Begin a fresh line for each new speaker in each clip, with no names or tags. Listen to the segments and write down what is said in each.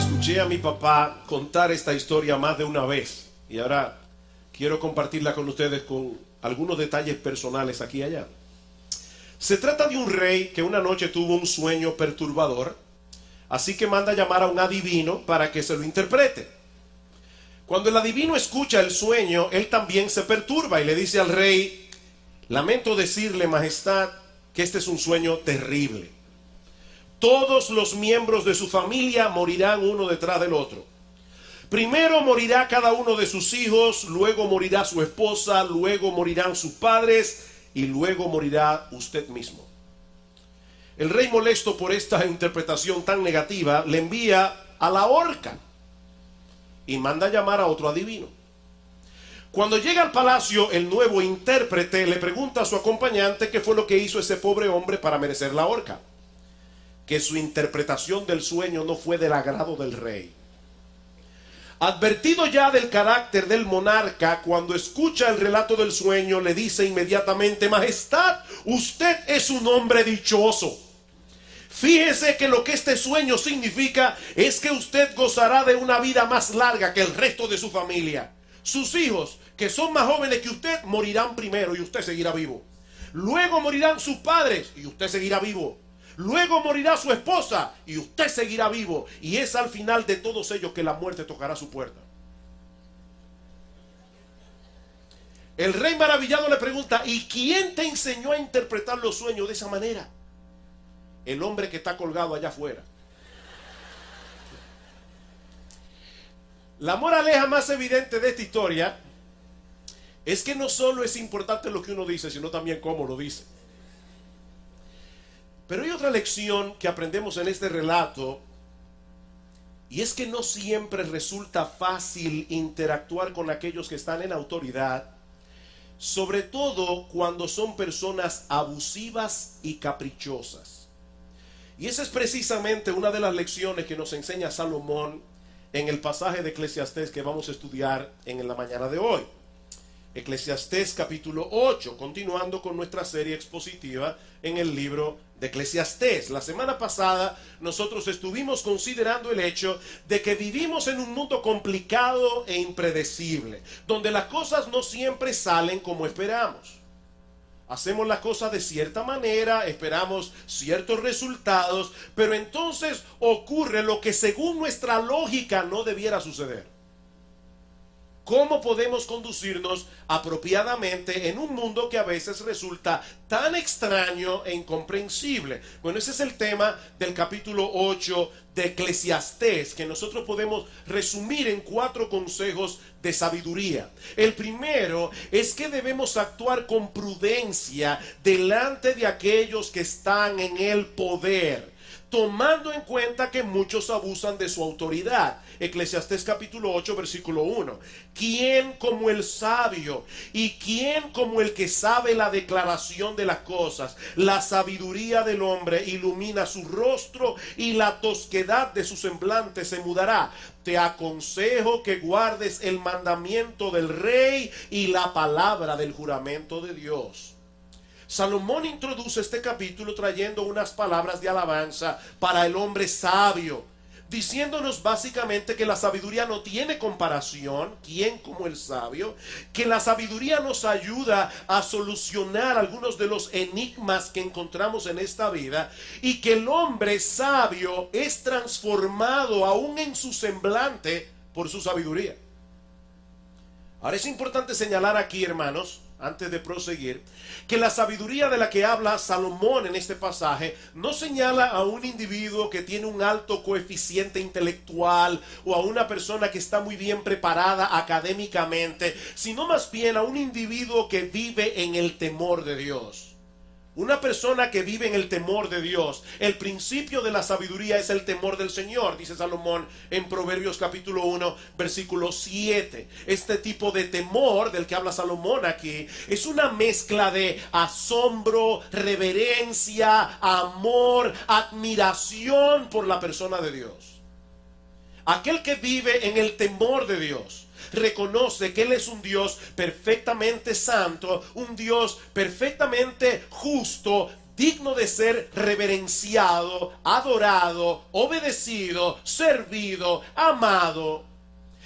Escuché a mi papá contar esta historia más de una vez y ahora quiero compartirla con ustedes con algunos detalles personales aquí y allá. Se trata de un rey que una noche tuvo un sueño perturbador, así que manda a llamar a un adivino para que se lo interprete. Cuando el adivino escucha el sueño, él también se perturba y le dice al rey: lamento decirle, majestad, que este es un sueño terrible. Todos los miembros de su familia morirán uno detrás del otro. Primero morirá cada uno de sus hijos, luego morirá su esposa, luego morirán sus padres y luego morirá usted mismo. El rey, molesto por esta interpretación tan negativa, le envía a la horca y manda a llamar a otro adivino. Cuando llega al palacio, el nuevo intérprete le pregunta a su acompañante qué fue lo que hizo ese pobre hombre para merecer la horca. Que su interpretación del sueño no fue del agrado del rey. Advertido ya del carácter del monarca, cuando escucha el relato del sueño, le dice inmediatamente: majestad, usted es un hombre dichoso. Fíjese que lo que este sueño significa es que usted gozará de una vida más larga que el resto de su familia. Sus hijos, que son más jóvenes que usted, morirán primero y usted seguirá vivo. Luego morirán sus padres y usted seguirá vivo. Luego morirá su esposa y usted seguirá vivo. Y es al final de todos ellos que la muerte tocará su puerta. El rey maravillado le pregunta: ¿y quién te enseñó a interpretar los sueños de esa manera? El hombre que está colgado allá afuera. La moraleja más evidente de esta historia es que no solo es importante lo que uno dice, sino también cómo lo dice. Pero hay otra lección que aprendemos en este relato, y es que no siempre resulta fácil interactuar con aquellos que están en autoridad, sobre todo cuando son personas abusivas y caprichosas. Y esa es precisamente una de las lecciones que nos enseña Salomón en el pasaje de Eclesiastés que vamos a estudiar en la mañana de hoy. Eclesiastés capítulo 8, continuando con nuestra serie expositiva en el libro de Eclesiastés. La semana pasada nosotros estuvimos considerando el hecho de que vivimos en un mundo complicado e impredecible, donde las cosas no siempre salen como esperamos. Hacemos las cosas de cierta manera, esperamos ciertos resultados, pero entonces ocurre lo que según nuestra lógica no debiera suceder. ¿Cómo podemos conducirnos apropiadamente en un mundo que a veces resulta tan extraño e incomprensible? Bueno, ese es el tema del capítulo 8 de Eclesiastés, que nosotros podemos resumir en 4 consejos de sabiduría. El primero es que debemos actuar con prudencia delante de aquellos que están en el poder, tomando en cuenta que muchos abusan de su autoridad. Eclesiastés capítulo 8 versículo 1. ¿Quién como el sabio y quién como el que sabe la declaración de las cosas? La sabiduría del hombre ilumina su rostro y la tosquedad de su semblante se mudará. Te aconsejo que guardes el mandamiento del rey y la palabra del juramento de Dios. Salomón introduce este capítulo trayendo unas palabras de alabanza para el hombre sabio, diciéndonos básicamente que la sabiduría no tiene comparación, ¿quién como el sabio? Que la sabiduría nos ayuda a solucionar algunos de los enigmas que encontramos en esta vida, y que el hombre sabio es transformado aún en su semblante por su sabiduría. Ahora es importante señalar aquí, hermanos, antes de proseguir, que la sabiduría de la que habla Salomón en este pasaje no señala a un individuo que tiene un alto coeficiente intelectual o a una persona que está muy bien preparada académicamente, sino más bien a un individuo que vive en el temor de Dios. Una persona que vive en el temor de Dios. El principio de la sabiduría es el temor del Señor, dice Salomón en Proverbios capítulo 1 versículo 7. Este tipo de temor del que habla Salomón aquí es una mezcla de asombro, reverencia, amor, admiración por la persona de Dios. Aquel que vive en el temor de Dios reconoce que Él es un Dios perfectamente santo, un Dios perfectamente justo, digno de ser reverenciado, adorado, obedecido, servido, amado.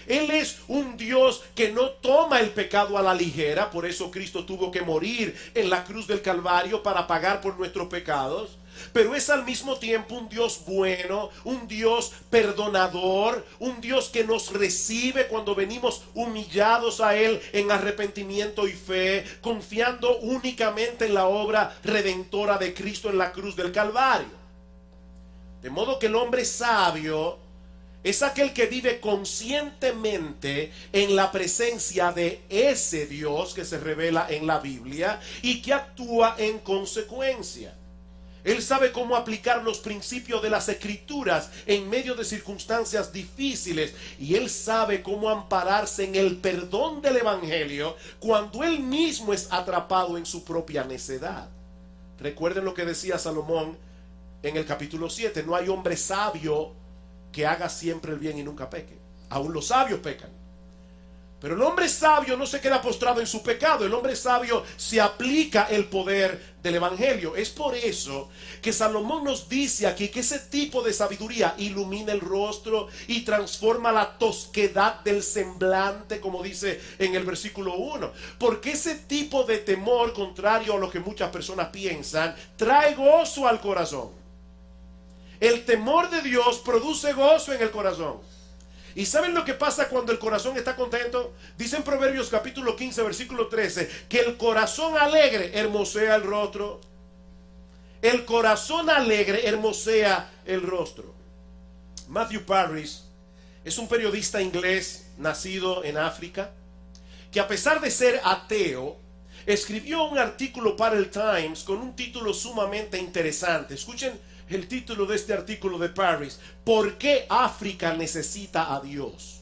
Él es un Dios que no toma el pecado a la ligera. Por eso Cristo tuvo que morir en la cruz del Calvario para pagar por nuestros pecados. Pero es al mismo tiempo un Dios bueno, un Dios perdonador, un Dios que nos recibe cuando venimos humillados a Él en arrepentimiento y fe, confiando únicamente en la obra redentora de Cristo en la cruz del Calvario. De modo que el hombre sabio es aquel que vive conscientemente en la presencia de ese Dios que se revela en la Biblia y que actúa en consecuencia. Él sabe cómo aplicar los principios de las Escrituras en medio de circunstancias difíciles, y él sabe cómo ampararse en el perdón del Evangelio cuando él mismo es atrapado en su propia necedad. Recuerden lo que decía Salomón en el capítulo 7: no hay hombre sabio que haga siempre el bien y nunca peque. Aún los sabios pecan. Pero el hombre sabio no se queda postrado en su pecado. El hombre sabio se aplica el poder del Evangelio. Es por eso que Salomón nos dice aquí que ese tipo de sabiduría ilumina el rostro y transforma la tosquedad del semblante, como dice en el versículo 1. Porque ese tipo de temor, contrario a lo que muchas personas piensan, trae gozo al corazón. El temor de Dios produce gozo en el corazón. ¿Y saben lo que pasa cuando el corazón está contento? Dice en Proverbios capítulo 15 versículo 13 que el corazón alegre hermosea el rostro. El corazón alegre hermosea el rostro. Matthew Parris es un periodista inglés nacido en África, que a pesar de ser ateo, escribió un artículo para el Times con un título sumamente interesante. Escuchen el título de este artículo de Parris: ¿por qué África necesita a Dios?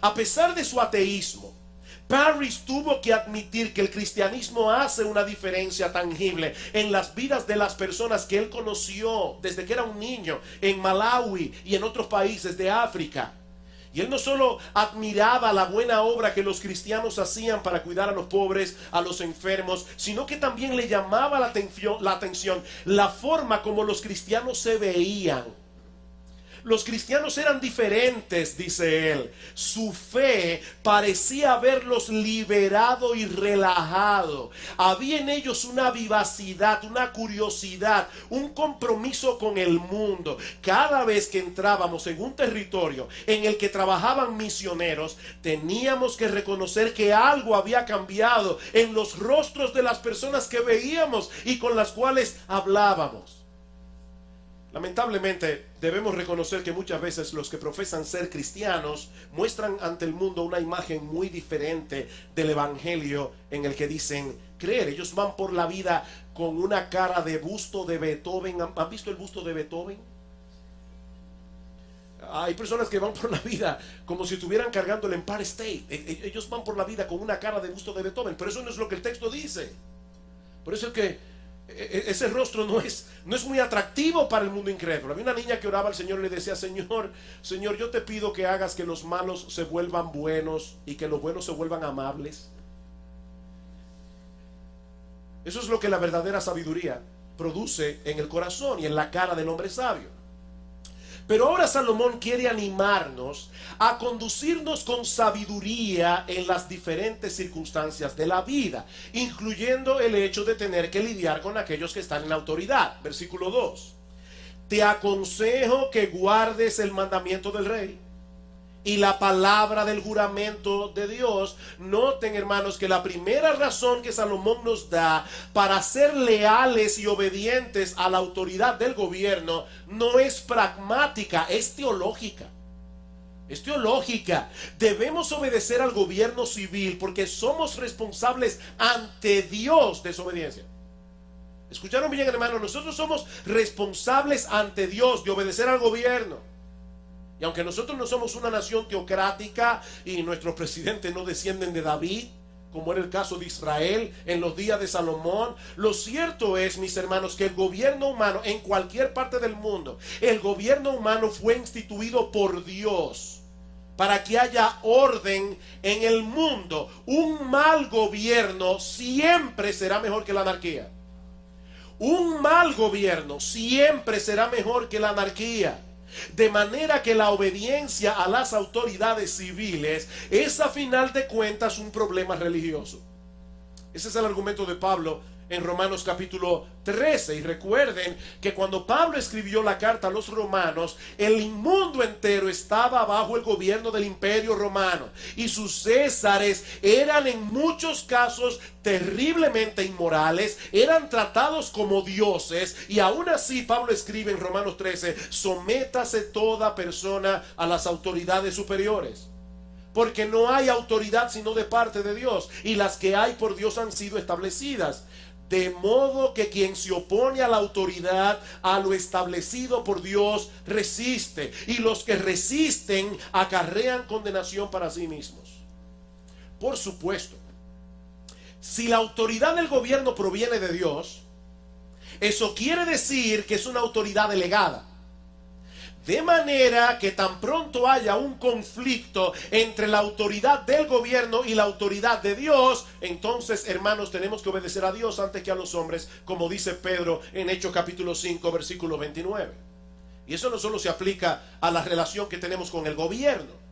A pesar de su ateísmo, Parris tuvo que admitir que el cristianismo hace una diferencia tangible en las vidas de las personas que él conoció desde que era un niño en Malawi y en otros países de África. Y él no solo admiraba la buena obra que los cristianos hacían para cuidar a los pobres, a los enfermos, sino que también le llamaba la atención la forma como los cristianos se veían. Los cristianos eran diferentes, dice él. Su fe parecía haberlos liberado y relajado. Había en ellos una vivacidad, una curiosidad, un compromiso con el mundo. Cada vez que entrábamos en un territorio en el que trabajaban misioneros, teníamos que reconocer que algo había cambiado en los rostros de las personas que veíamos y con las cuales hablábamos. Lamentablemente debemos reconocer que muchas veces los que profesan ser cristianos muestran ante el mundo una imagen muy diferente del evangelio en el que dicen creer. Ellos van por la vida con una cara de busto de Beethoven. ¿Han visto el busto de Beethoven? Hay personas que van por la vida como si estuvieran cargando el Empire State. Ellos van por la vida con una cara de busto de Beethoven, pero eso no es lo que el texto dice. Por eso es que ese rostro no es muy atractivo para el mundo incrédulo. Había una niña que oraba al Señor y le decía: Señor, yo te pido que hagas que los malos se vuelvan buenos y que los buenos se vuelvan amables. Eso es lo que la verdadera sabiduría produce en el corazón y en la cara del hombre sabio. Pero ahora Salomón quiere animarnos a conducirnos con sabiduría en las diferentes circunstancias de la vida, incluyendo el hecho de tener que lidiar con aquellos que están en autoridad. Versículo 2: te aconsejo que guardes el mandamiento del rey y la palabra del juramento de Dios. Noten, hermanos, que la primera razón que Salomón nos da para ser leales y obedientes a la autoridad del gobierno no es pragmática, es teológica. Es teológica. Debemos obedecer al gobierno civil porque somos responsables ante Dios de su obediencia. ¿Escucharon bien, hermanos? Nosotros somos responsables ante Dios de obedecer al gobierno. Y aunque nosotros no somos una nación teocrática y nuestros presidentes no descienden de David, como era el caso de Israel en los días de Salomón, lo cierto es, mis hermanos, que el gobierno humano en cualquier parte del mundo, el gobierno humano fue instituido por Dios para que haya orden en el mundo. Un mal gobierno siempre será mejor que la anarquía. Un mal gobierno siempre será mejor que la anarquía. De manera que la obediencia a las autoridades civiles es a final de cuentas un problema religioso. Ese es el argumento de Pablo en Romanos capítulo 13. Y recuerden que cuando Pablo escribió la carta a los romanos, el mundo entero estaba bajo el gobierno del imperio romano, y sus césares eran en muchos casos terriblemente inmorales, eran tratados como dioses. Y aún así Pablo escribe en Romanos 13: sométase toda persona a las autoridades superiores, porque no hay autoridad sino de parte de Dios, y las que hay por Dios han sido establecidas. De modo que quien se opone a la autoridad, a lo establecido por Dios, resiste, y los que resisten acarrean condenación para sí mismos. Por supuesto, si la autoridad del gobierno proviene de Dios, eso quiere decir que es una autoridad delegada. De manera que tan pronto haya un conflicto entre la autoridad del gobierno y la autoridad de Dios, entonces, hermanos, tenemos que obedecer a Dios antes que a los hombres, como dice Pedro en Hechos capítulo 5, versículo 29. Y eso no solo se aplica a la relación que tenemos con el gobierno.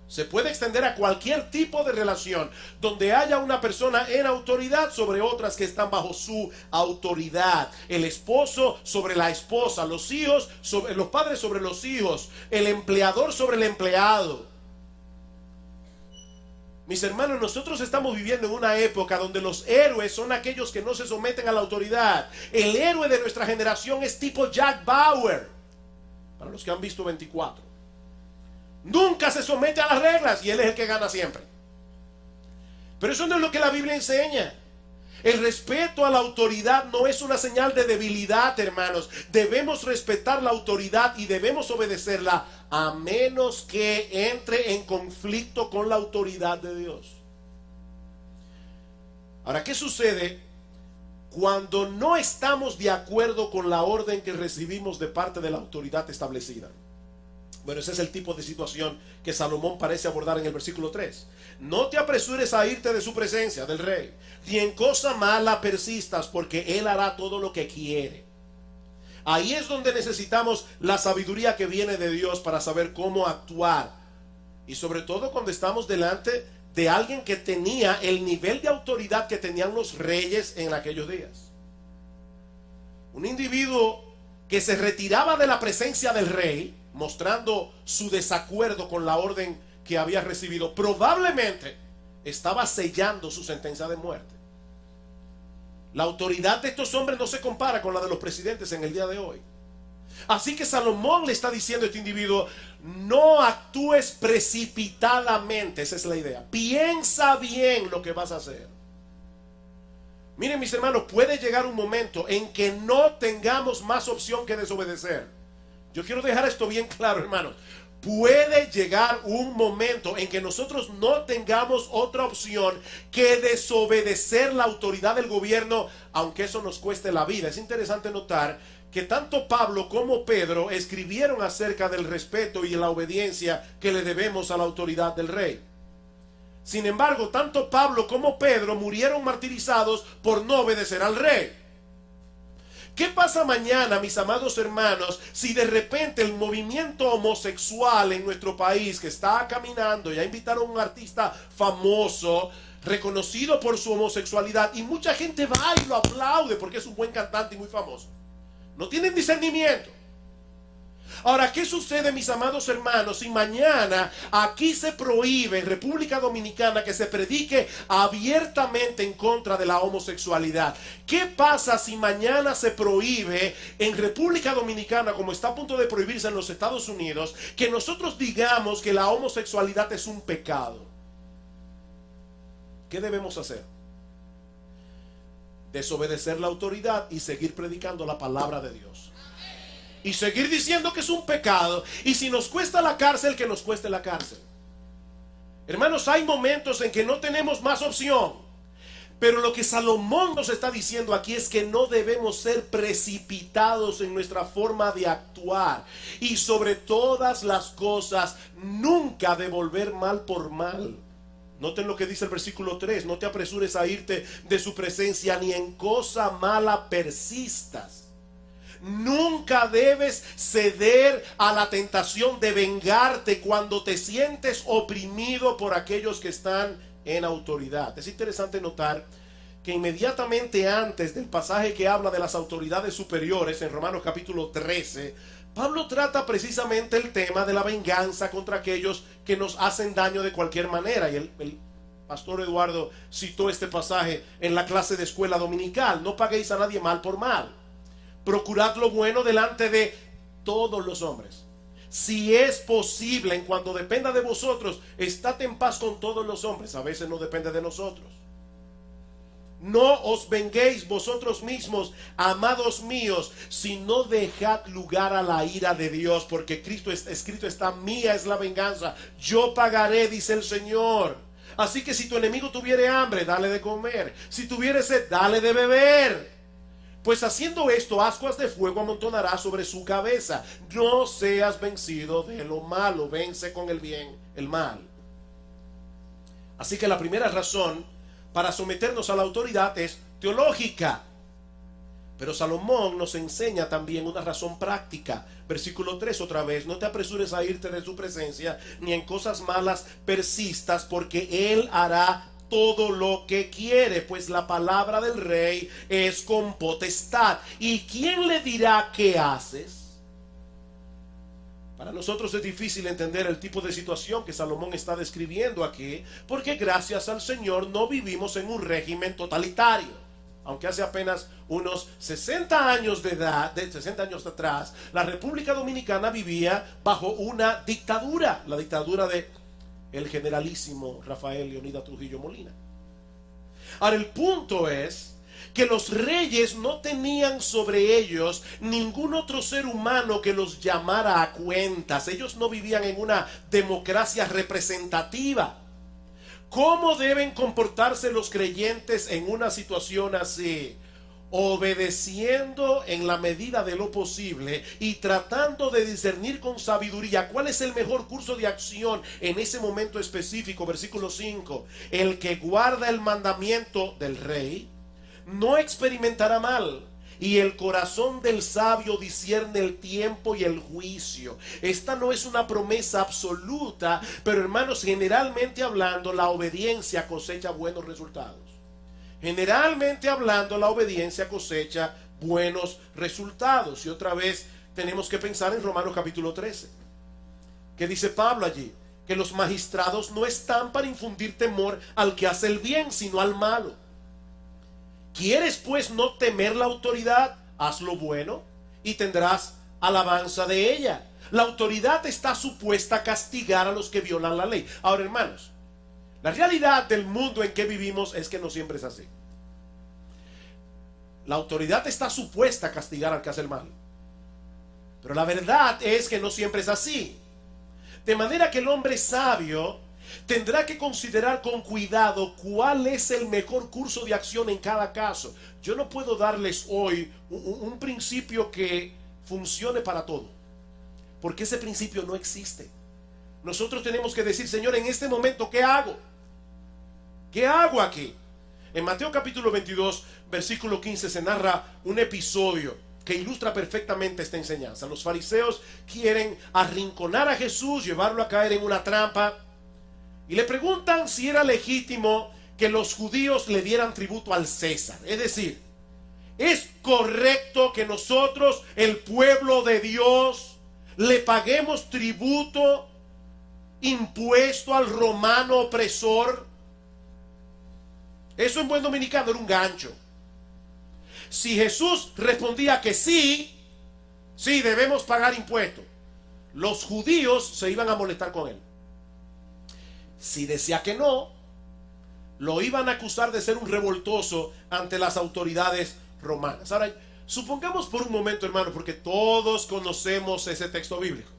Se puede extender a cualquier tipo de relación donde haya una persona en autoridad sobre otras que están bajo su autoridad. El esposo sobre la esposa, los hijos sobre los padres, sobre los hijos, el empleador sobre el empleado. Mis hermanos, nosotros estamos viviendo en una época donde los héroes son aquellos que no se someten a la autoridad. El héroe de nuestra generación es tipo Jack Bauer, para los que han visto 24. Nunca se somete a las reglas y él es el que gana siempre. Pero eso no es lo que la Biblia enseña. El respeto a la autoridad no es una señal de debilidad, hermanos. Debemos respetar la autoridad y debemos obedecerla, a menos que entre en conflicto con la autoridad de Dios. Ahora, ¿qué sucede cuando no estamos de acuerdo con la orden que recibimos de parte de la autoridad establecida? Bueno, ese es el tipo de situación que Salomón parece abordar en el versículo 3. No te apresures a irte de su presencia, del rey, ni en cosa mala persistas, porque él hará todo lo que quiere. Ahí es donde necesitamos la sabiduría que viene de Dios para saber cómo actuar. Y sobre todo cuando estamos delante de alguien que tenía el nivel de autoridad que tenían los reyes en aquellos días. Un individuo que se retiraba de la presencia del rey, mostrando su desacuerdo con la orden que había recibido, probablemente estaba sellando su sentencia de muerte. La autoridad de estos hombres no se compara con la de los presidentes en el día de hoy. Así que Salomón le está diciendo a este individuo: no actúes precipitadamente. Esa es la idea. Piensa bien lo que vas a hacer. Miren, mis hermanos, puede llegar un momento en que no tengamos más opción que desobedecer. Yo quiero dejar esto bien claro, hermanos. Puede llegar un momento en que nosotros no tengamos otra opción que desobedecer la autoridad del gobierno, aunque eso nos cueste la vida. Es interesante notar que tanto Pablo como Pedro escribieron acerca del respeto y la obediencia que le debemos a la autoridad del rey. Sin embargo, tanto Pablo como Pedro murieron martirizados por no obedecer al rey. ¿Qué pasa mañana, mis amados hermanos, si de repente el movimiento homosexual en nuestro país, que está caminando, ya invitaron a un artista famoso, reconocido por su homosexualidad, y mucha gente va y lo aplaude porque es un buen cantante y muy famoso? No tienen discernimiento. Ahora, ¿qué sucede, mis amados hermanos, si mañana aquí se prohíbe en República Dominicana que se predique abiertamente en contra de la homosexualidad? ¿Qué pasa si mañana se prohíbe en República Dominicana, como está a punto de prohibirse en los Estados Unidos, que nosotros digamos que la homosexualidad es un pecado? ¿Qué debemos hacer? Desobedecer la autoridad y seguir predicando la palabra de Dios. Y seguir diciendo que es un pecado. Y si nos cuesta la cárcel, que nos cueste la cárcel. Hermanos, hay momentos en que no tenemos más opción. Pero lo que Salomón nos está diciendo aquí es que no debemos ser precipitados en nuestra forma de actuar. Y sobre todas las cosas, nunca devolver mal por mal. Noten lo que dice el versículo 3. No te apresures a irte de su presencia, ni en cosa mala persistas. Nunca debes ceder a la tentación de vengarte cuando te sientes oprimido por aquellos que están en autoridad. Es interesante notar que inmediatamente antes del pasaje que habla de las autoridades superiores, en Romanos capítulo 13, Pablo trata precisamente el tema de la venganza contra aquellos que nos hacen daño de cualquier manera. Y el pastor Eduardo citó este pasaje en la clase de escuela dominical. No paguéis a nadie mal por mal. Procurad lo bueno delante de todos los hombres. Si es posible, en cuanto dependa de vosotros, estad en paz con todos los hombres. A veces no depende de nosotros. No os venguéis vosotros mismos, amados míos, sino dejad lugar a la ira de Dios, porque escrito está: mía es la venganza, yo pagaré, dice el Señor. Así que si tu enemigo tuviere hambre, dale de comer. Si tuviere sed, dale de beber. Pues haciendo esto, ascuas de fuego amontonará sobre su cabeza. No seas vencido de lo malo, vence con el bien el mal. Así que la primera razón para someternos a la autoridad es teológica. Pero Salomón nos enseña también una razón práctica. Versículo 3 otra vez: no te apresures a irte de su presencia, ni en cosas malas persistas, porque él hará todo lo que quiere, pues la palabra del rey es con potestad. ¿Y quién le dirá qué haces? Para nosotros es difícil entender el tipo de situación que Salomón está describiendo aquí, porque gracias al Señor no vivimos en un régimen totalitario. Aunque hace apenas unos 60 años de edad, de 60 años atrás, la República Dominicana vivía bajo una dictadura, la dictadura de el generalísimo Rafael Leonidas Trujillo Molina. Ahora, el punto es que los reyes no tenían sobre ellos ningún otro ser humano que los llamara a cuentas. Ellos no vivían en una democracia representativa. ¿Cómo deben comportarse los creyentes en una situación así? Obedeciendo en la medida de lo posible y tratando de discernir con sabiduría cuál es el mejor curso de acción en ese momento específico. Versículo 5: el que guarda el mandamiento del rey no experimentará mal, y el corazón del sabio discierne el tiempo y el juicio. Esta no es una promesa absoluta, pero hermanos, generalmente hablando, la obediencia cosecha buenos resultados. Generalmente hablando, la obediencia cosecha buenos resultados. Y otra vez tenemos que pensar en Romanos capítulo 13. ¿Qué dice Pablo allí? Que los magistrados no están para infundir temor al que hace el bien, sino al malo. ¿Quieres pues no temer la autoridad? Haz lo bueno y tendrás alabanza de ella. La autoridad está supuesta a castigar a los que violan la ley. Ahora, hermanos, la realidad del mundo en que vivimos es que no siempre es así. La autoridad está supuesta a castigar al que hace el mal, pero la verdad es que no siempre es así. De manera que el hombre sabio tendrá que considerar con cuidado cuál es el mejor curso de acción en cada caso. Yo no puedo darles hoy un principio que funcione para todo, porque ese principio no existe. Nosotros tenemos que decir: Señor, en este momento, ¿qué hago? ¿Qué hago aquí? En Mateo capítulo 22, versículo 15, se narra un episodio que ilustra perfectamente esta enseñanza. Los fariseos quieren arrinconar a Jesús, llevarlo a caer en una trampa, y le preguntan si era legítimo que los judíos le dieran tributo al César. Es decir, ¿es correcto que nosotros, el pueblo de Dios, le paguemos tributo, impuesto al romano opresor? Eso en buen dominicano era un gancho. Si Jesús respondía que sí, sí, debemos pagar impuestos, los judíos se iban a molestar con él. Si decía que no, lo iban a acusar de ser un revoltoso ante las autoridades romanas. Ahora, supongamos por un momento, hermano, porque todos conocemos ese texto bíblico.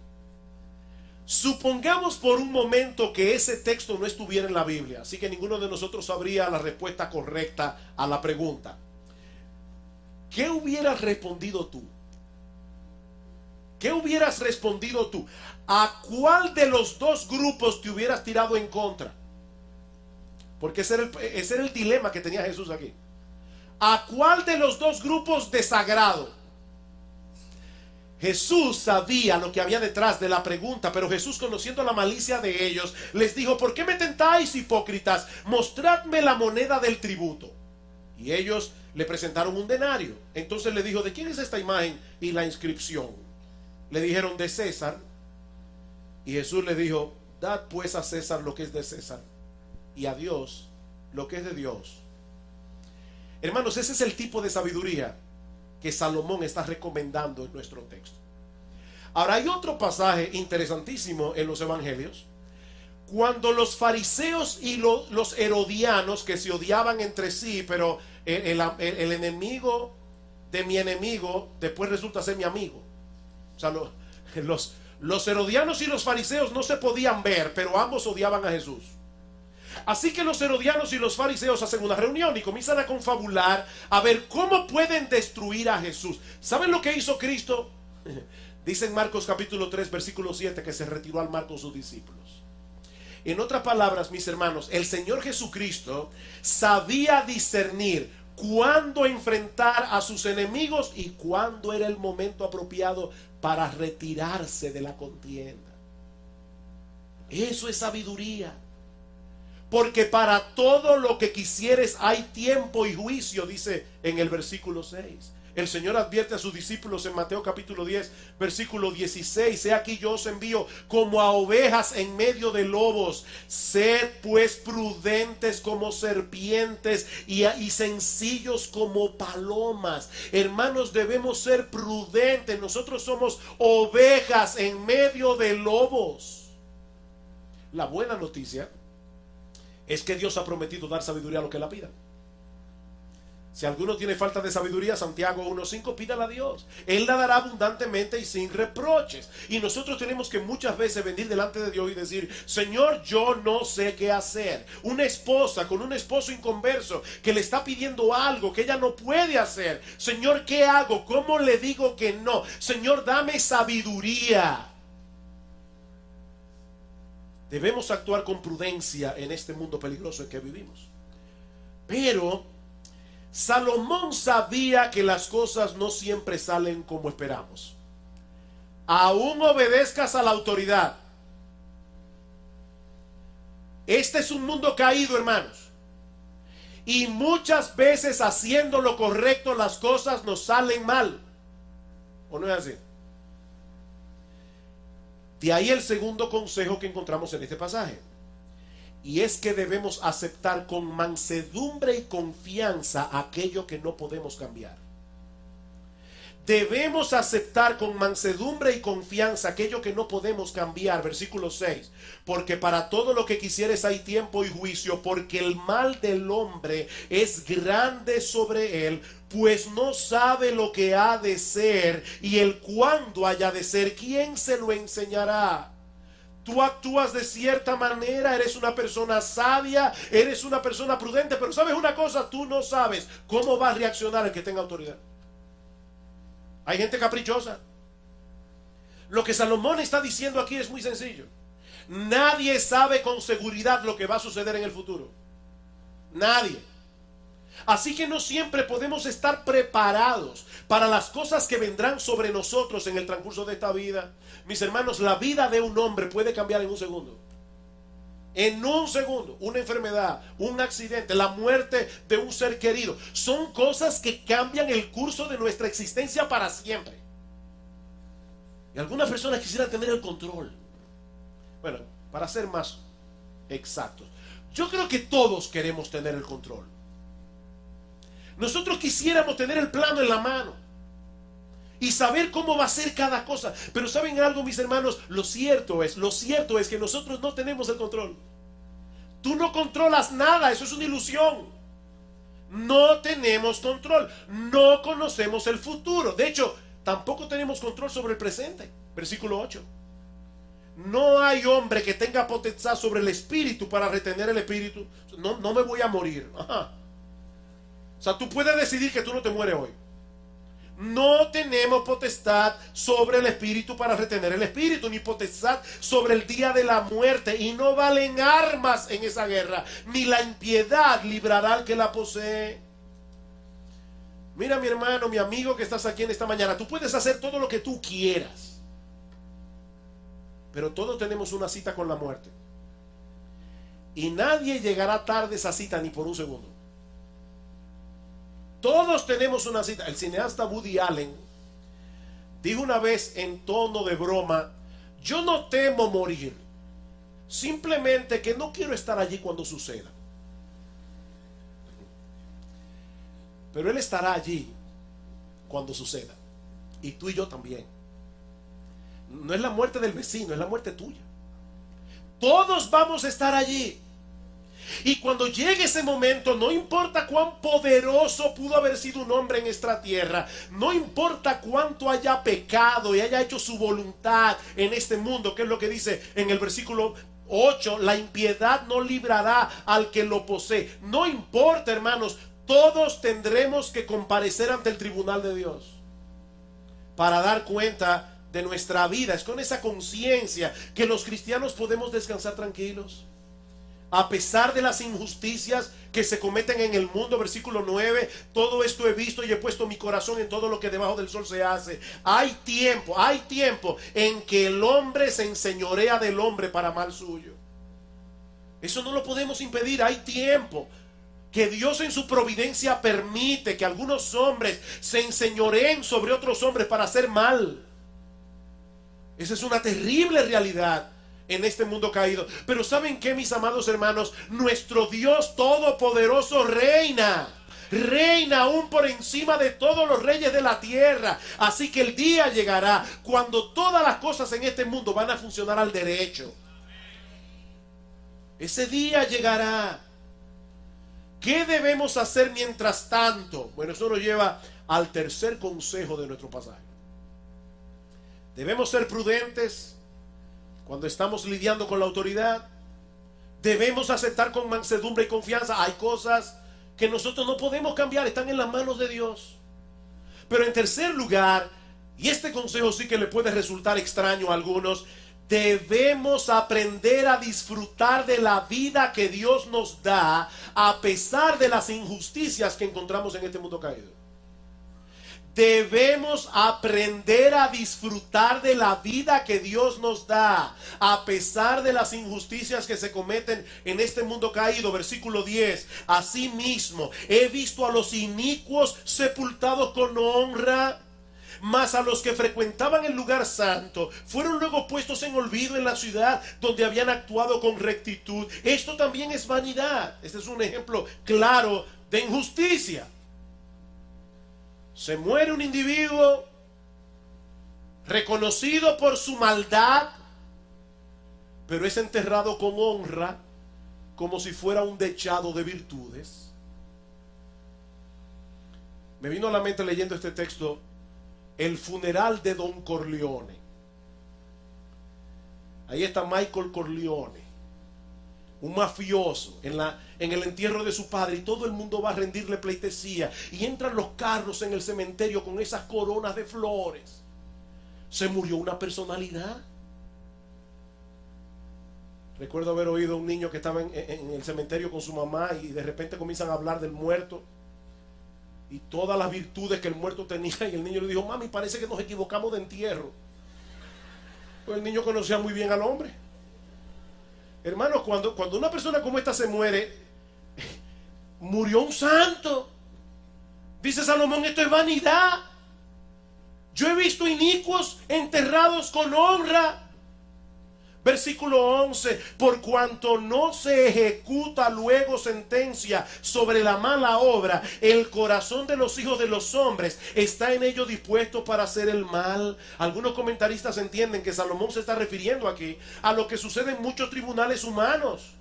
Supongamos por un momento que ese texto no estuviera en la Biblia, así que ninguno de nosotros sabría la respuesta correcta a la pregunta. ¿Qué hubieras respondido tú? ¿Qué hubieras respondido tú? ¿A cuál de los dos grupos te hubieras tirado en contra? Porque ese era el dilema que tenía Jesús aquí. ¿A cuál de los dos grupos desagrado? Jesús sabía lo que había detrás de la pregunta, pero Jesús, conociendo la malicia de ellos, les dijo: ¿por qué me tentáis, hipócritas? Mostradme la moneda del tributo. Y ellos le presentaron un denario. Entonces le dijo: ¿de quién es esta imagen y la inscripción? Le dijeron: de César. Y Jesús le dijo: dad pues a César lo que es de César, y a Dios lo que es de Dios. Hermanos, ese es el tipo de sabiduría que Salomón está recomendando en nuestro texto. Ahora, hay otro pasaje interesantísimo en los evangelios, cuando los fariseos y los herodianos, que se odiaban entre sí, pero el enemigo de mi enemigo después resulta ser mi amigo. O sea, los herodianos y los fariseos no se podían ver, pero ambos odiaban a Jesús. Así que los herodianos y los fariseos hacen una reunión y comienzan a confabular a ver cómo pueden destruir a Jesús. ¿Saben lo que hizo Cristo? Dice en Marcos capítulo 3 versículo 7 que se retiró al mar con sus discípulos. En otras palabras, mis hermanos, el Señor Jesucristo sabía discernir cuándo enfrentar a sus enemigos y cuándo era el momento apropiado para retirarse de la contienda. Eso es sabiduría. Porque para todo lo que quisieres hay tiempo y juicio, dice en el versículo 6. El Señor advierte a sus discípulos en Mateo capítulo 10, versículo 16. He aquí yo os envío como a ovejas en medio de lobos. Sed pues prudentes como serpientes y sencillos como palomas. Hermanos, debemos ser prudentes. Nosotros somos ovejas en medio de lobos. La buena noticia es que Dios ha prometido dar sabiduría a los que la pidan. Si alguno tiene falta de sabiduría, Santiago 1:5, pídala a Dios. Él la dará abundantemente y sin reproches. Y nosotros tenemos que muchas veces venir delante de Dios y decir: Señor, yo no sé qué hacer. Una esposa con un esposo inconverso que le está pidiendo algo que ella no puede hacer. Señor, ¿qué hago? ¿Cómo le digo que no? Señor, dame sabiduría. Debemos actuar con prudencia en este mundo peligroso en que vivimos. Pero Salomón sabía que las cosas no siempre salen como esperamos. Aún obedezcas a la autoridad. Este es un mundo caído, hermanos. Y muchas veces haciendo lo correcto las cosas nos salen mal. ¿O no es así? De ahí el segundo consejo que encontramos en este pasaje. Y es que debemos aceptar con mansedumbre y confianza aquello que no podemos cambiar. Debemos aceptar con mansedumbre y confianza aquello que no podemos cambiar. Versículo 6. Porque para todo lo que quisieres hay tiempo y juicio, porque el mal del hombre es grande sobre él, pues no sabe lo que ha de ser y el cuándo haya de ser. ¿Quién se lo enseñará? Tú actúas de cierta manera, eres una persona sabia, eres una persona prudente, pero ¿sabes una cosa? Tú no sabes cómo va a reaccionar el que tenga autoridad. Hay gente caprichosa. Lo que Salomón está diciendo aquí es muy sencillo. Nadie sabe con seguridad lo que va a suceder en el futuro. Nadie. Así que no siempre podemos estar preparados para las cosas que vendrán sobre nosotros en el transcurso de esta vida. Mis hermanos, la vida de un hombre puede cambiar en un segundo. En un segundo, una enfermedad, un accidente, la muerte de un ser querido, son cosas que cambian el curso de nuestra existencia para siempre. Y algunas personas quisieran tener el control. Bueno, para ser más exactos, yo creo que todos queremos tener el control. Nosotros quisiéramos tener el plano en la mano y saber cómo va a ser cada cosa. Pero ¿saben algo, mis hermanos? Lo cierto es que nosotros no tenemos el control. Tú no controlas nada, eso es una ilusión. No tenemos control, no conocemos el futuro. De hecho, tampoco tenemos control sobre el presente. Versículo 8. No hay hombre que tenga potestad sobre el espíritu para retener el espíritu. No me voy a morir. Ajá. O sea, tú puedes decidir que tú no te mueres hoy. No tenemos potestad sobre el espíritu para retener el espíritu, ni potestad sobre el día de la muerte, y no valen armas en esa guerra, ni la impiedad librará al que la posee. Mira, mi hermano, mi amigo que estás aquí en esta mañana, tú puedes hacer todo lo que tú quieras, pero todos tenemos una cita con la muerte, y nadie llegará tarde a esa cita ni por un segundo. Todos tenemos una cita. El cineasta Woody Allen dijo una vez en tono de broma: yo no temo morir, simplemente que no quiero estar allí cuando suceda. Pero él estará allí cuando suceda, y tú y yo también. No es la muerte del vecino, es la muerte tuya. Todos vamos a estar allí. Y cuando llegue ese momento, no importa cuán poderoso pudo haber sido un hombre en esta tierra, no importa cuánto haya pecado y haya hecho su voluntad en este mundo, que es lo que dice en el versículo 8, la impiedad no librará al que lo posee. No importa, hermanos, todos tendremos que comparecer ante el tribunal de Dios para dar cuenta de nuestra vida. Es con esa conciencia que los cristianos podemos descansar tranquilos. A pesar de las injusticias que se cometen en el mundo, versículo 9, todo esto he visto y he puesto mi corazón en todo lo que debajo del sol se hace. Hay tiempo en que el hombre se enseñorea del hombre para mal suyo. Eso no lo podemos impedir. Hay tiempo que Dios en su providencia permite que algunos hombres se enseñoreen sobre otros hombres para hacer mal. Esa es una terrible realidad en este mundo caído. Pero ¿saben qué, mis amados hermanos? Nuestro Dios todopoderoso reina aún por encima de todos los reyes de la tierra. Así que el día llegará cuando todas las cosas en este mundo van a funcionar al derecho. Ese día llegará. ¿Qué debemos hacer mientras tanto? Bueno, eso nos lleva al tercer consejo de nuestro pasaje. Debemos ser prudentes cuando estamos lidiando con la autoridad. Debemos aceptar con mansedumbre y confianza. Hay cosas que nosotros no podemos cambiar, están en las manos de Dios. Pero en tercer lugar, y este consejo sí que le puede resultar extraño a algunos, debemos aprender a disfrutar de la vida que Dios nos da a pesar de las injusticias que encontramos en este mundo caído. Debemos aprender a disfrutar de la vida que Dios nos da a pesar de las injusticias que se cometen en este mundo caído. Versículo 10. Asimismo, he visto a los inicuos sepultados con honra, mas a los que frecuentaban el lugar santo fueron luego puestos en olvido en la ciudad donde habían actuado con rectitud. Esto también es vanidad. Este es un ejemplo claro de injusticia. Se muere un individuo reconocido por su maldad, pero es enterrado con honra como si fuera un dechado de virtudes. Me vino a la mente leyendo este texto el funeral de Don Corleone. Ahí está Michael Corleone, un mafioso, en el entierro de su padre, y todo el mundo va a rendirle pleitesía, y entran los carros en el cementerio con esas coronas de flores. Se murió una personalidad. Recuerdo haber oído a un niño que estaba en el cementerio con su mamá, y de repente comienzan a hablar del muerto y todas las virtudes que el muerto tenía, y el niño le dijo: mami, parece que nos equivocamos de entierro. Pues el niño conocía muy bien al hombre. Hermanos, cuando una persona como esta se muere, murió un santo. Dice Salomón: esto es vanidad. Yo he visto inicuos enterrados con honra. Versículo 11: por cuanto no se ejecuta luego sentencia sobre la mala obra, el corazón de los hijos de los hombres está en ello dispuesto para hacer el mal. Algunos comentaristas entienden que Salomón se está refiriendo aquí a lo que sucede en muchos tribunales humanos.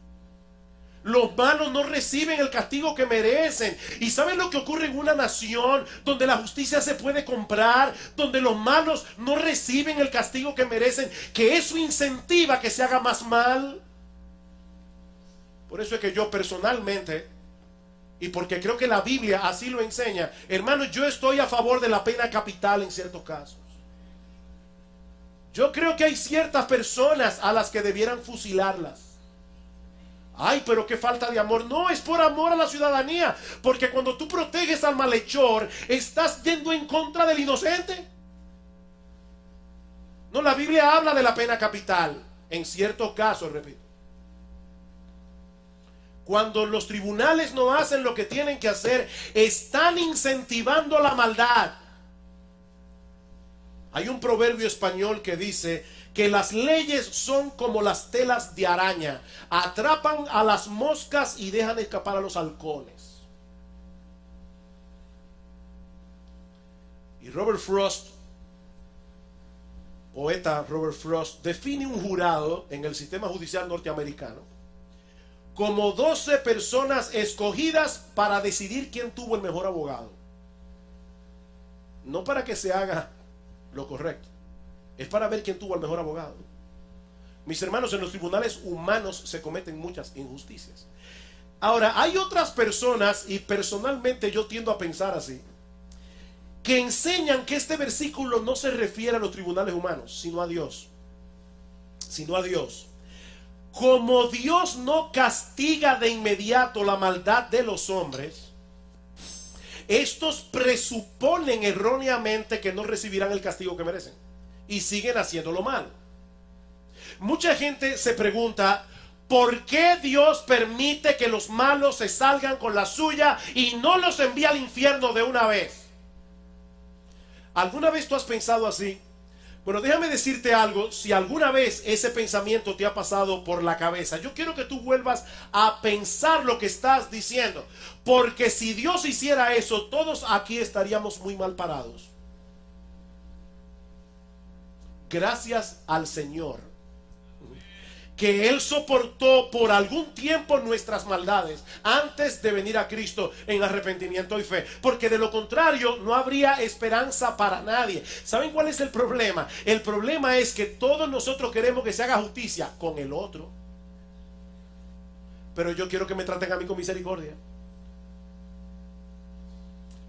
Los malos no reciben el castigo que merecen. ¿Y saben lo que ocurre en una nación donde la justicia se puede comprar? Donde los malos no reciben el castigo que merecen, que eso incentiva que se haga más mal. Por eso es que yo personalmente y porque creo que la Biblia así lo enseña, hermanos, yo estoy a favor de la pena capital en ciertos casos. Yo creo que hay ciertas personas a las que debieran fusilarlas. Ay, pero qué falta de amor. No, es por amor a la ciudadanía. Porque cuando tú proteges al malhechor, estás yendo en contra del inocente. No, la Biblia habla de la pena capital. En ciertos casos, repito. Cuando los tribunales no hacen lo que tienen que hacer, están incentivando la maldad. Hay un proverbio español que dice que las leyes son como las telas de araña, atrapan a las moscas y dejan escapar a los halcones. Y Robert Frost, poeta Robert Frost, define un jurado en el sistema judicial norteamericano como 12 personas escogidas para decidir quién tuvo el mejor abogado. No para que se haga lo correcto, es para ver quién tuvo el mejor abogado. Mis hermanos, en los tribunales humanos se cometen muchas injusticias. Ahora, hay otras personas, y personalmente yo tiendo a pensar así, que enseñan que este versículo no se refiere a los tribunales humanos, sino a Dios. Sino a Dios. Como Dios no castiga de inmediato la maldad de los hombres, estos presuponen erróneamente que no recibirán el castigo que merecen y siguen haciéndolo mal. Mucha gente se pregunta, ¿por qué Dios permite que los malos se salgan con la suya y no los envía al infierno de una vez? ¿Alguna vez tú has pensado así? Bueno, déjame decirte algo. Si alguna vez ese pensamiento te ha pasado por la cabeza, yo quiero que tú vuelvas a pensar lo que estás diciendo, porque si Dios hiciera eso, todos aquí estaríamos muy mal parados. Gracias al Señor que Él soportó por algún tiempo nuestras maldades antes de venir a Cristo en arrepentimiento y fe, porque de lo contrario no habría esperanza para nadie. ¿Saben cuál es el problema? El problema es que todos nosotros queremos que se haga justicia con el otro, pero yo quiero que me traten a mí con misericordia.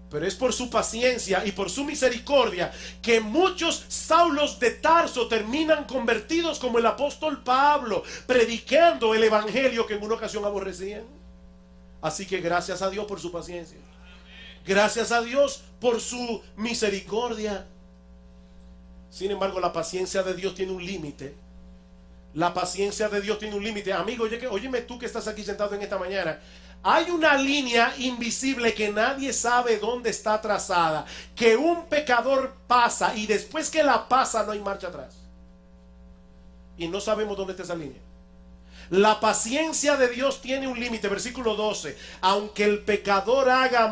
Pero es por su paciencia y por su misericordia que muchos Saulos de Tarso terminan convertidos como el apóstol Pablo, predicando el evangelio que en una ocasión aborrecían. Así que gracias a Dios por su paciencia. Gracias a Dios por su misericordia. Sin embargo, la paciencia de Dios tiene un límite. La paciencia de Dios tiene un límite. Amigo, óyeme tú que estás aquí sentado en esta mañana. Hay una línea invisible que nadie sabe dónde está trazada, que un pecador pasa y después que la pasa no hay marcha atrás. Y no sabemos dónde está esa línea. La paciencia de Dios tiene un límite. Versículo 12. Aunque el pecador haga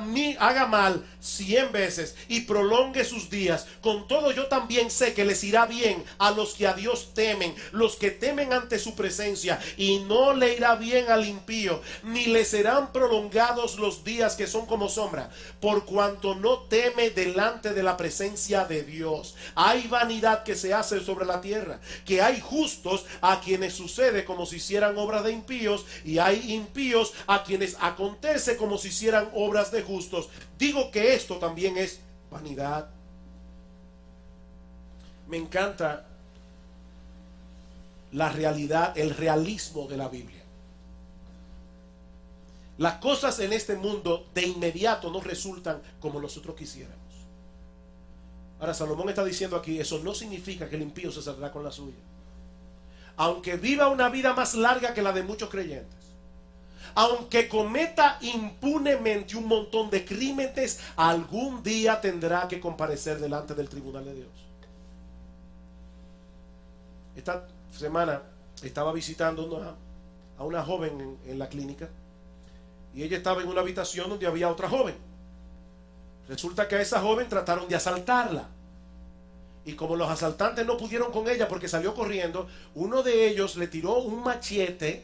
mal 100 veces y prolongue sus días, con todo yo también sé que les irá bien a los que a Dios temen, los que temen ante su presencia, y no le irá bien al impío, ni le serán prolongados los días que son como sombra, por cuanto no teme delante de la presencia de Dios. Hay vanidad que se hace sobre la tierra, que hay justos a quienes sucede como si hicieran obras de impíos, y hay impíos a quienes acontece como si hicieran obras de justos. Digo que esto también es vanidad. Me encanta la realidad, el realismo de la Biblia. Las cosas en este mundo de inmediato no resultan como nosotros quisiéramos. Ahora Salomón está diciendo aquí, eso no significa que el impío se saldrá con la suya. Aunque viva una vida más larga que la de muchos creyentes, aunque cometa impunemente un montón de crímenes, algún día tendrá que comparecer delante del tribunal de Dios. Esta semana estaba visitando a una joven en la clínica, y ella estaba en una habitación donde había otra joven. Resulta que a esa joven trataron de asaltarla. Y como los asaltantes no pudieron con ella porque salió corriendo, uno de ellos le tiró un machete,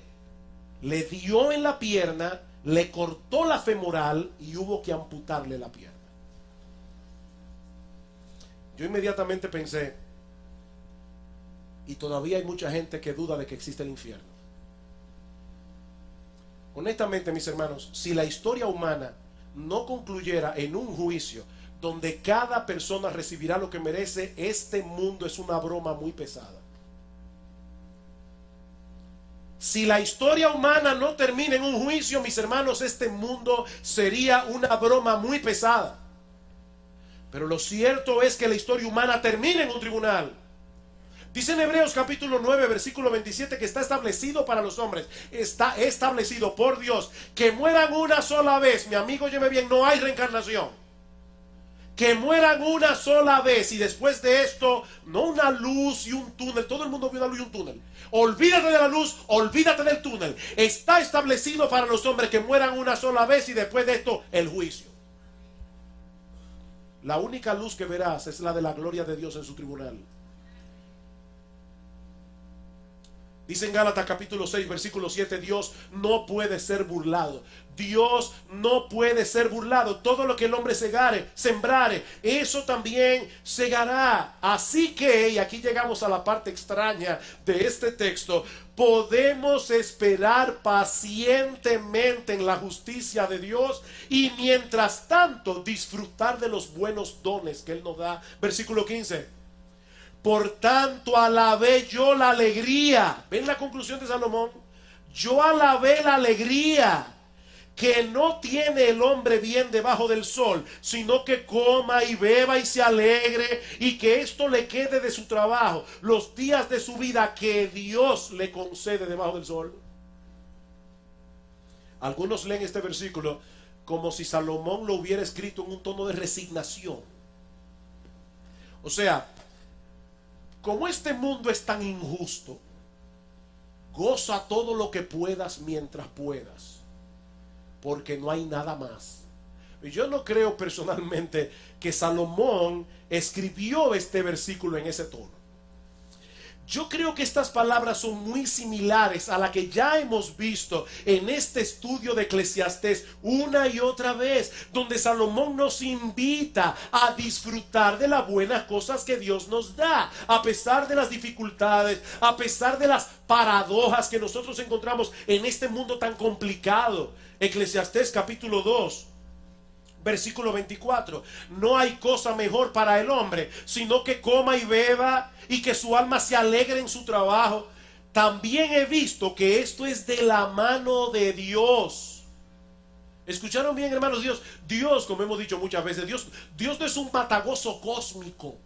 le dio en la pierna, le cortó la femoral y hubo que amputarle la pierna. Yo inmediatamente pensé, y todavía hay mucha gente que duda de que existe el infierno. Honestamente, mis hermanos, si la historia humana no concluyera en un juicio donde cada persona recibirá lo que merece, este mundo es una broma muy pesada. Si la historia humana no termina en un juicio, mis hermanos, este mundo sería una broma muy pesada. Pero lo cierto es que la historia humana termina en un tribunal. Dice en Hebreos capítulo 9, versículo 27, que está establecido para los hombres, está establecido por Dios, que mueran una sola vez. Mi amigo, óyeme bien, no hay reencarnación. Que mueran una sola vez, y después de esto, no una luz y un túnel. Todo el mundo vio una luz y un túnel. Olvídate de la luz, olvídate del túnel. Está establecido para los hombres que mueran una sola vez, y después de esto, el juicio. La única luz que verás es la de la gloria de Dios en su tribunal. Dice en Gálatas capítulo 6, versículo 7, Dios no puede ser burlado. Dios no puede ser burlado. Todo lo que el hombre sembrare, eso también segará. Así que, y aquí llegamos a la parte extraña de este texto, podemos esperar pacientemente en la justicia de Dios y mientras tanto disfrutar de los buenos dones que Él nos da. Versículo 15. Por tanto alabé yo la alegría. ¿Ven la conclusión de Salomón? Yo alabé la alegría que no tiene el hombre bien debajo del sol, sino que coma y beba y se alegre, y que esto le quede de su trabajo los días de su vida que Dios le concede debajo del sol. Algunos leen este versículo como si Salomón lo hubiera escrito en un tono de resignación. O sea, como este mundo es tan injusto, goza todo lo que puedas mientras puedas, porque no hay nada más. Yo no creo personalmente que Salomón escribió este versículo en ese tono. Yo creo que estas palabras son muy similares a la que ya hemos visto en este estudio de Eclesiastés una y otra vez, donde Salomón nos invita a disfrutar de las buenas cosas que Dios nos da, a pesar de las dificultades, a pesar de las paradojas que nosotros encontramos en este mundo tan complicado. Eclesiastés capítulo 2. Versículo 24. No hay cosa mejor para el hombre, sino que coma y beba y que su alma se alegre en su trabajo. También he visto que esto es de la mano de Dios. ¿Escucharon bien, hermanos? Dios, como hemos dicho muchas veces, Dios no es un matagozo cósmico.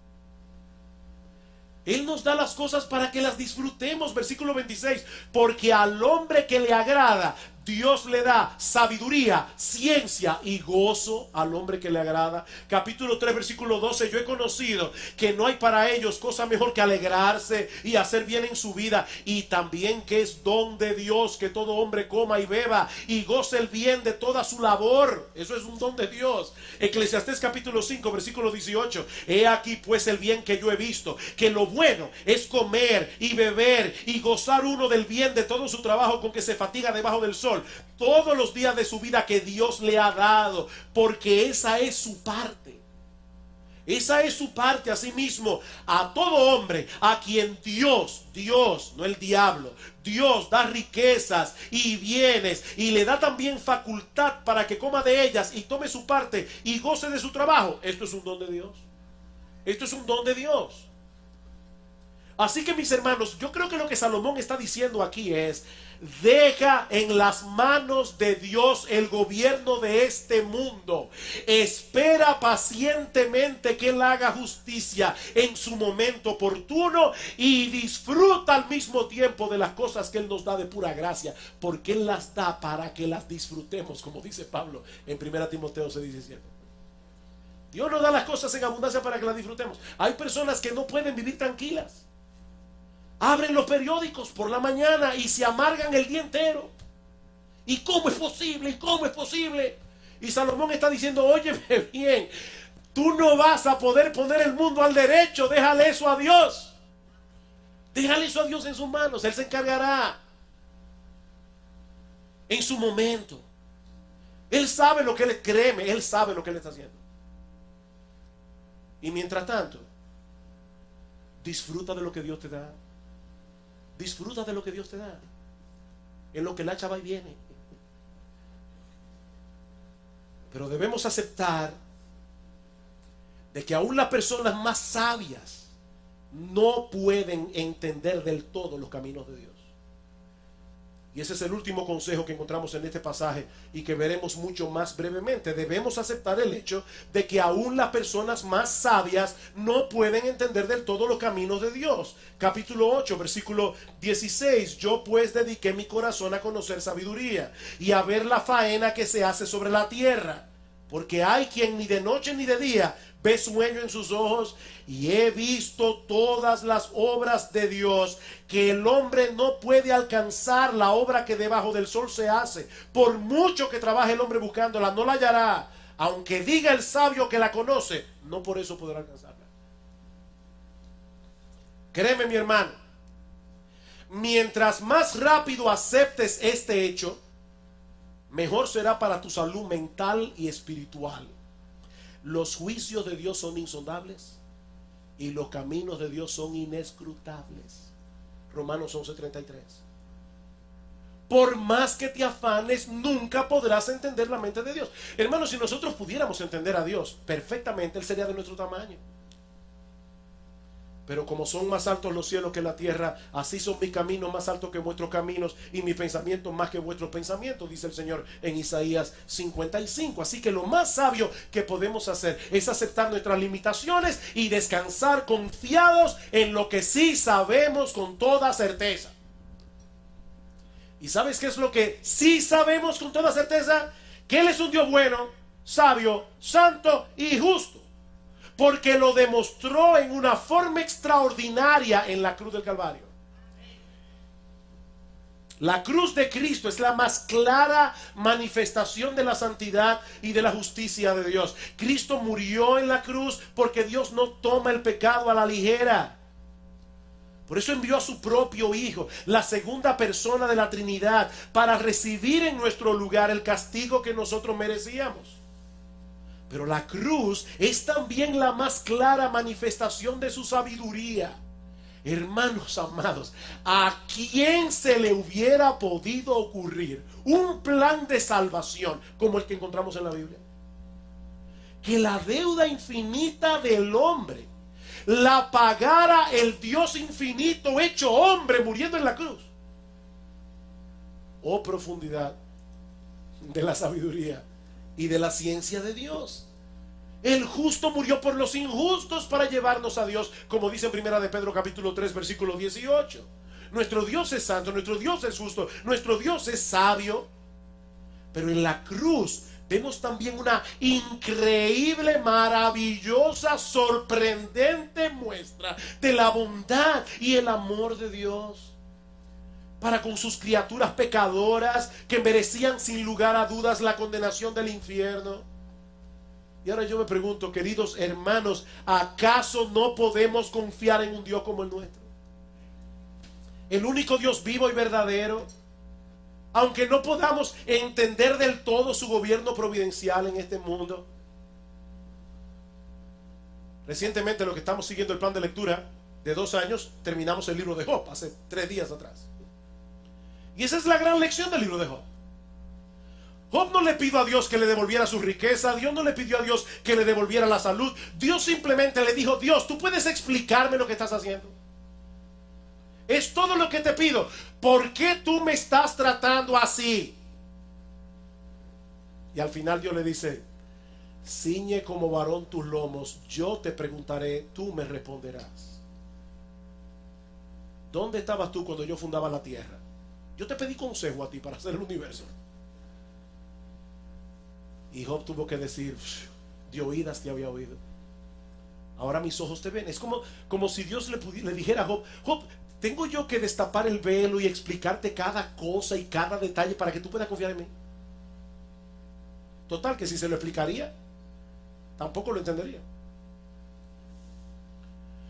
Él nos da las cosas para que las disfrutemos. Versículo 26. Porque al hombre que le agrada, Dios le da sabiduría, ciencia y gozo al hombre que le agrada. Capítulo 3, versículo 12. Yo he conocido que no hay para ellos cosa mejor que alegrarse y hacer bien en su vida. Y también que es don de Dios que todo hombre coma y beba y goce el bien de toda su labor. Eso es un don de Dios. Eclesiastés capítulo 5, versículo 18. He aquí pues el bien que yo he visto, que lo bueno es comer y beber y gozar uno del bien de todo su trabajo con que se fatiga debajo del sol, todos los días de su vida que Dios le ha dado, porque esa es su parte. Esa es su parte. Asimismo, a todo hombre a quien Dios, no el diablo, Dios da riquezas y bienes y le da también facultad para que coma de ellas y tome su parte y goce de su trabajo. Esto es un don de Dios. Esto es un don de Dios. Así que, mis hermanos, yo creo que lo que Salomón está diciendo aquí es: deja en las manos de Dios el gobierno de este mundo. Espera pacientemente que Él haga justicia en su momento oportuno y disfruta al mismo tiempo de las cosas que Él nos da de pura gracia, porque Él las da para que las disfrutemos, como dice Pablo en 1 Timoteo 6:17. Dios nos da las cosas en abundancia para que las disfrutemos. Hay personas que no pueden vivir tranquilas. Abren los periódicos por la mañana y se amargan el día entero. ¿Y cómo es posible? ¿Y cómo es posible? Y Salomón está diciendo: óyeme bien, tú no vas a poder poner el mundo al derecho. Déjale eso a Dios. Déjale eso a Dios en sus manos. Él se encargará en su momento. Él sabe lo que Él, créeme, Él sabe lo que Él está haciendo. Y mientras tanto, disfruta de lo que Dios te da. Disfruta de lo que Dios te da. En lo que el hacha va y viene. Pero debemos aceptar de que aún las personas más sabias no pueden entender del todo los caminos de Dios. Y ese es el último consejo que encontramos en este pasaje y que veremos mucho más brevemente. Debemos aceptar el hecho de que aún las personas más sabias no pueden entender del todo los caminos de Dios. Capítulo 8, versículo 16. Yo pues dediqué mi corazón a conocer sabiduría y a ver la faena que se hace sobre la tierra. Porque hay quien ni de noche ni de día ve sueño en sus ojos, y he visto todas las obras de Dios, que el hombre no puede alcanzar la obra que debajo del sol se hace. Por mucho que trabaje el hombre buscándola, no la hallará. Aunque diga el sabio que la conoce, no por eso podrá alcanzarla. Créeme, mi hermano, mientras más rápido aceptes este hecho, mejor será para tu salud mental y espiritual. Los juicios de Dios son insondables y los caminos de Dios son inescrutables. Romanos 11:33. Por más que te afanes, nunca podrás entender la mente de Dios. Hermanos, si nosotros pudiéramos entender a Dios perfectamente, Él sería de nuestro tamaño. Pero como son más altos los cielos que la tierra, así son mis caminos más altos que vuestros caminos y mis pensamientos más que vuestros pensamientos, dice el Señor en Isaías 55. Así que lo más sabio que podemos hacer es aceptar nuestras limitaciones y descansar confiados en lo que sí sabemos con toda certeza. ¿Y sabes qué es lo que sí sabemos con toda certeza? Que Él es un Dios bueno, sabio, santo y justo. Porque lo demostró en una forma extraordinaria en la cruz del Calvario. La cruz de Cristo es la más clara manifestación de la santidad y de la justicia de Dios. Cristo murió en la cruz porque Dios no toma el pecado a la ligera. Por eso envió a su propio Hijo, la segunda persona de la Trinidad, para recibir en nuestro lugar el castigo que nosotros merecíamos. Pero la cruz es también la más clara manifestación de su sabiduría. Hermanos amados, ¿a quién se le hubiera podido ocurrir un plan de salvación como el que encontramos en la Biblia? Que la deuda infinita del hombre la pagara el Dios infinito hecho hombre muriendo en la cruz. Oh, profundidad de la sabiduría y de la ciencia de Dios. El justo murió por los injustos para llevarnos a Dios, como dice en primera de Pedro capítulo 3 versículo 18. Nuestro Dios es santo, nuestro Dios es justo, nuestro Dios es sabio. Pero en la cruz vemos también una increíble, maravillosa, sorprendente muestra de la bondad y el amor de Dios para con sus criaturas pecadoras que merecían sin lugar a dudas la condenación del infierno. Y ahora yo me pregunto, queridos hermanos, ¿acaso no podemos confiar en un Dios como el nuestro? El único Dios vivo y verdadero. Aunque no podamos entender del todo su gobierno providencial en este mundo. Recientemente, lo que estamos siguiendo el plan de lectura de 2 años, terminamos el libro de Job hace 3 días atrás. Y esa es la gran lección del libro de Job. Job no le pidió a Dios que le devolviera su riqueza. Dios no le pidió a Dios que le devolviera la salud. Dios simplemente le dijo: Dios, ¿tú puedes explicarme lo que estás haciendo? Es todo lo que te pido. ¿Por qué tú me estás tratando así? Y al final Dios le dice: ciñe como varón tus lomos, yo te preguntaré, tú me responderás. ¿Dónde estabas tú cuando yo fundaba la tierra? Yo te pedí consejo a ti para hacer el universo. Y Job tuvo que decir: de oídas te había oído, ahora mis ojos te ven. Es como si Dios le dijera a Job: Job, ¿tengo yo que destapar el velo y explicarte cada cosa y cada detalle para que tú puedas confiar en mí? Total, que si se lo explicaría, tampoco lo entendería.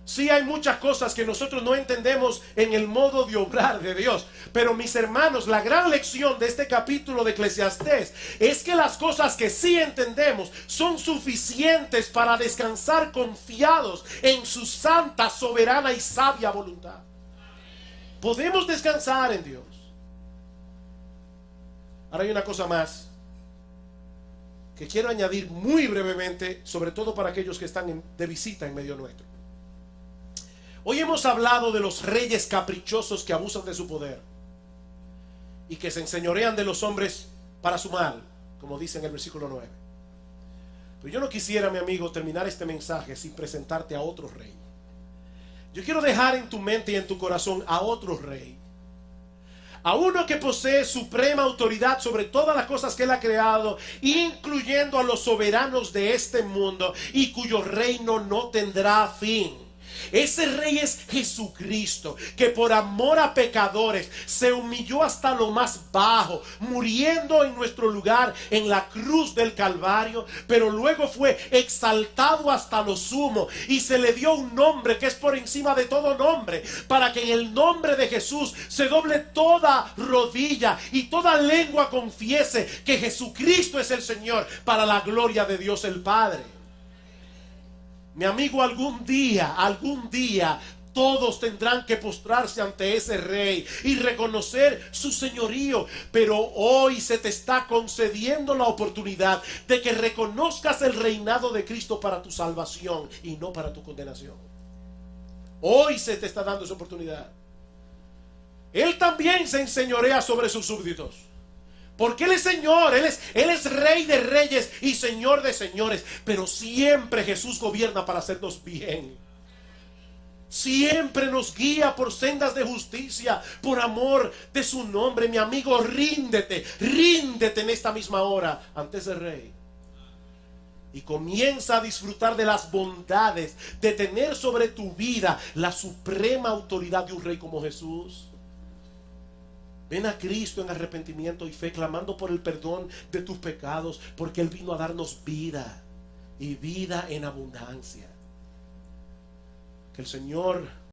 Sí, hay muchas cosas que nosotros no entendemos en el modo de obrar de Dios. Pero mis hermanos, la gran lección de este capítulo de Eclesiastés es que las cosas que sí entendemos son suficientes para descansar confiados en su santa, soberana y sabia voluntad. Podemos descansar en Dios. Ahora hay una cosa más que quiero añadir muy brevemente, sobre todo para aquellos que están de visita en medio nuestro. Hoy hemos hablado de los reyes caprichosos que abusan de su poder y que se enseñorean de los hombres para su mal, como dice en el versículo 9. Pero yo no quisiera, mi amigo, terminar este mensaje sin presentarte a otro rey. Yo quiero dejar en tu mente y en tu corazón a otro rey, a uno que posee suprema autoridad sobre todas las cosas que Él ha creado, incluyendo a los soberanos de este mundo, y cuyo reino no tendrá fin. Ese rey es Jesucristo, que por amor a pecadores se humilló hasta lo más bajo, muriendo en nuestro lugar en la cruz del Calvario, pero luego fue exaltado hasta lo sumo y se le dio un nombre que es por encima de todo nombre, para que en el nombre de Jesús se doble toda rodilla y toda lengua confiese que Jesucristo es el Señor, para la gloria de Dios el Padre. Mi amigo, algún día todos tendrán que postrarse ante ese rey y reconocer su señorío. Pero hoy se te está concediendo la oportunidad de que reconozcas el reinado de Cristo para tu salvación y no para tu condenación. Hoy se te está dando esa oportunidad. Él también se enseñorea sobre sus súbditos, porque Él es Señor, Él es Rey de reyes y Señor de señores. Pero siempre Jesús gobierna para hacernos bien. Siempre nos guía por sendas de justicia, por amor de su nombre. Mi amigo, ríndete en esta misma hora ante ese Rey. Y comienza a disfrutar de las bondades de tener sobre tu vida la suprema autoridad de un Rey como Jesús. Ven a Cristo en arrepentimiento y fe, clamando por el perdón de tus pecados, porque Él vino a darnos vida y vida en abundancia. Que el Señor